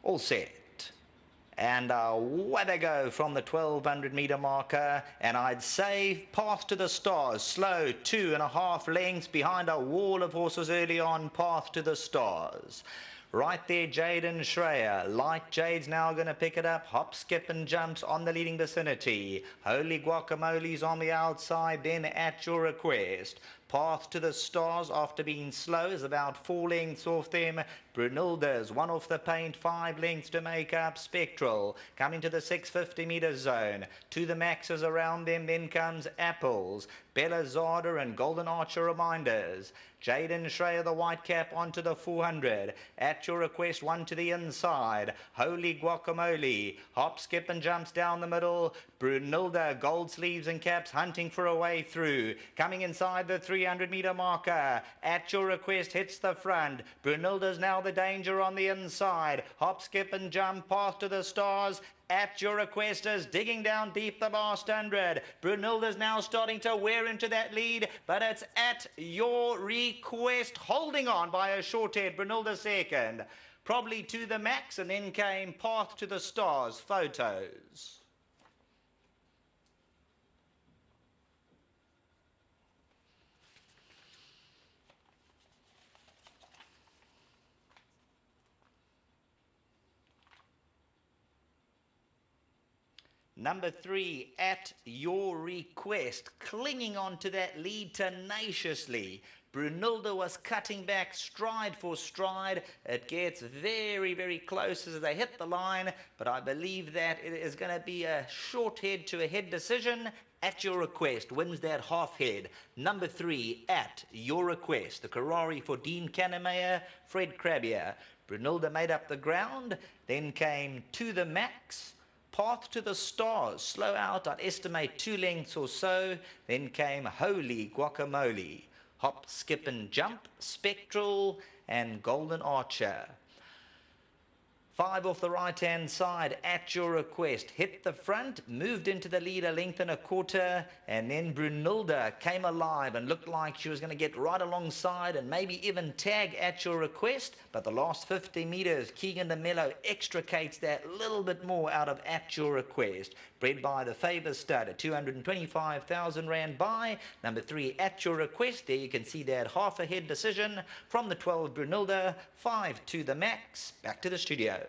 All set. And away they go from the 1200 meter marker, and I'd say Path to the Stars, slow 2.5 lengths behind a wall of horses early on. Path to the Stars. Right there, Jaden Schreier. Light Jade's now going to pick it up. Hop, skip and jumps on the leading vicinity. Holy Guacamole's on the outside, then At Your Request. Path to the Stars, after being slow, is about 4 lengths off them. Brunilda's 1 off the paint, 5 lengths to make up. Spectral coming to the 650 meter zone. To the maxes around them, then comes Apples, Bella Zada and Golden Archer Reminders. Jaden Schreier, the white cap, onto the 400. At Your Request, 1 to the inside. Holy Guacamole. Hop, skip and jumps down the middle. Brunilda, gold sleeves and caps, hunting for a way through. Coming inside the 300 meter marker. At Your Request hits the front. Brunilda's now the danger on the inside. Hop, skip and jump, Path to the Stars. At Your Request is digging down deep the last 100. Brunilda's now starting to wear into that lead, but it's At Your Request holding on by a short head. Brunilda second, probably to the max, and then came Path to the Stars. Photos. Number 3, At Your Request, clinging on to that lead tenaciously. Brunilda was cutting back stride for stride. It gets very, very close as they hit the line, but I believe that it is going to be a short head to a head decision. At Your Request wins that half head. Number 3, At Your Request. The Ferrari for Dean Kannemeyer, Fred Krabbier. Brunilda made up the ground, then came To the Max. Path to the Stars, slow out, I'd estimate 2 lengths or so. Then came Holy Guacamole. Hop, skip and jump, Spectral and Golden Archer. 5 off the right-hand side, At Your Request. Hit the front, moved into the lead 1.25 lengths, and then Brunilda came alive and looked like she was going to get right alongside and maybe even tag At Your Request. But the last 50 metres, Keegan de Mello extricates that little bit more out of At Your Request. Bred by the Favour Stud, a 225,000 rand buy. Number 3, At Your Request. There you can see that half a head decision from the 12 Brunilda, 5 to the max. Back to the studio.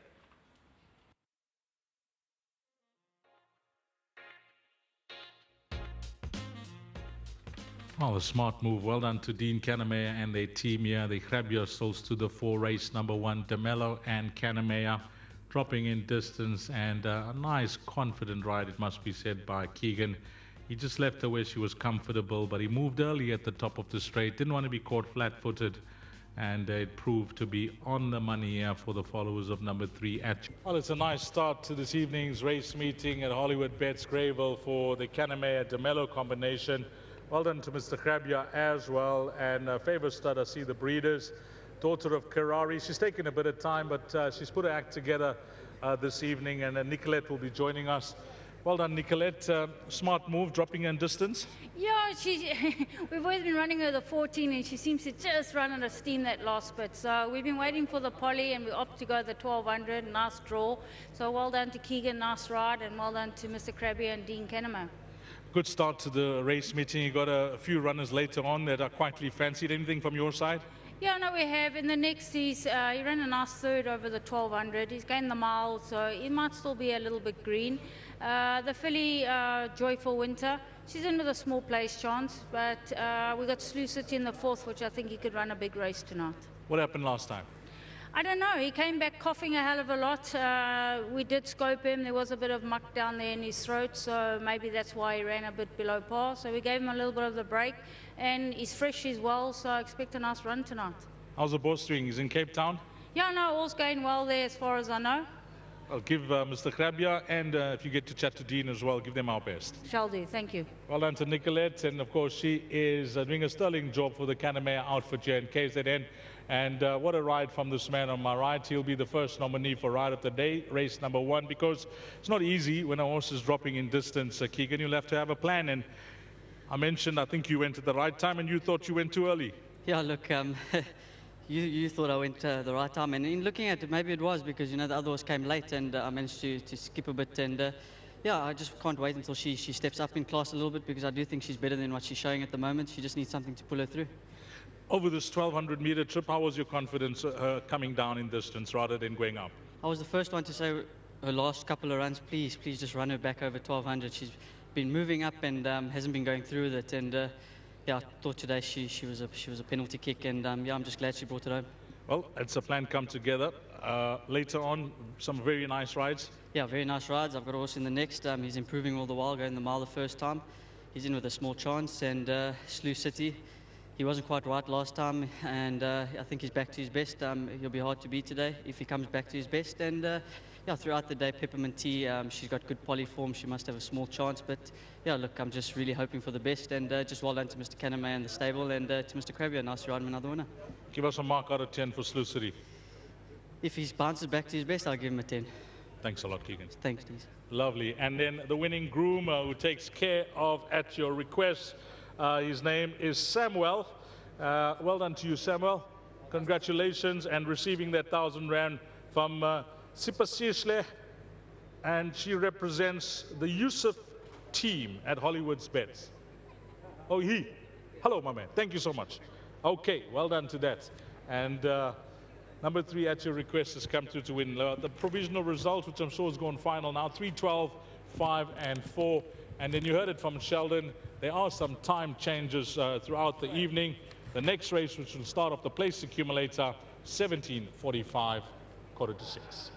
Well, a smart move. Well done to Dean Kannemeyer and their team here. The Krabbier souls to the 4 race number 1, de Mello and Kannemeyer dropping in distance, and a nice confident ride, it must be said, by Keegan. He just left her where she was comfortable, but he moved early at the top of the straight, didn't want to be caught flat-footed, and it proved to be on the money here for the followers of number 3. Well, it's a nice start to this evening's race meeting at Hollywoodbets Greyville for the Kannemeyer de Mello combination. Well done to Mr. Krabbier as well, and Favour Stud, I see the breeders, daughter of Karari. She's taken a bit of time, but she's put her act together this evening, and Nicolette will be joining us. Well done, Nicolette. Smart move, dropping in distance. Yeah, we've always been running her the 14, and she seems to just run out of steam that last bit. So we've been waiting for the poly, and we opt to go the 1200. Nice draw. So well done to Keegan, nice ride, and well done to Mr. Krabbier and Dean Kannemeyer. Good start to the race meeting. You got a few runners later on that are quietly fancied. Anything from your side? Yeah, no, we have. In the next, he ran a nice third over the 1200. He's gained the mile, so he might still be a little bit green. The filly, Joyful Winter, she's in with a small place chance, but we got Slew City in the 4th, which I think he could run a big race tonight. What happened last time? I don't know. He came back coughing a hell of a lot. We did scope him. There was a bit of muck down there in his throat, so maybe that's why he ran a bit below par. So we gave him a little bit of the break, and he's fresh as well, so I expect a nice run tonight. How's the boss doing? He's in Cape Town? Yeah, no, all's going well there as far as I know. I'll give Mr. Krabbier, and if you get to chat to Dean as well, give them our best. Shall do. Thank you. Well done to Nicolette, and of course she is doing a sterling job for the Kannemeyer outfit here in KZN. And what a ride from this man on my right. He'll be the first nominee for Ride of the Day, race number 1, because it's not easy when a horse is dropping in distance. Keegan, you'll have to have a plan. And I mentioned, I think you went at the right time, and you thought you went too early. Yeah, look, you thought I went the right time, and in looking at it, maybe it was because, you know, the other horse came late, and I managed to skip a bit, and yeah, I just can't wait until she steps up in class a little bit, because I do think she's better than what she's showing at the moment. She just needs something to pull her through. Over this 1,200-meter trip, how was your confidence coming down in distance rather than going up? I was the first one to say her last couple of runs, please just run her back over 1,200. She's been moving up and hasn't been going through with it, and yeah, I thought today she was a penalty kick, and yeah, I'm just glad she brought it home. Well, it's a plan come together. Later on, some very nice rides. Yeah, very nice rides. I've got a horse in the next. He's improving all the while, going the mile the first time. He's in with a small chance, and Sluice City, he wasn't quite right last time, and I think he's back to his best. He'll be hard to beat today if he comes back to his best. And yeah, throughout the day, Peppermint Tea, she's got good poly form. She must have a small chance, but yeah, look, I'm just really hoping for the best, and just well done to Mr. Caname and the stable, and to Mr. Krabia. Nice to ride him another winner. Give us a mark out of 10 for Sluice City. If he bounces back to his best, I'll give him a 10. Thanks a lot, Keegan. Thanks, Dees. Lovely. And then the winning groom who takes care of At Your Request, his name is Samuel. Well done to you, Samuel. Congratulations, and receiving that 1,000 rand from Sipasishle, and she represents the Yusuf team at Hollywoodbets. Oh, hello, my man. Thank you so much. Okay, well done to that. And number 3, At Your Request, has come through to win the provisional result, which I'm sure is going final now. 3, 12, 5, and 4. And then you heard it from Sheldon. There are some time changes throughout the evening. The next race, which will start off the place accumulator, 17:45, 5:45.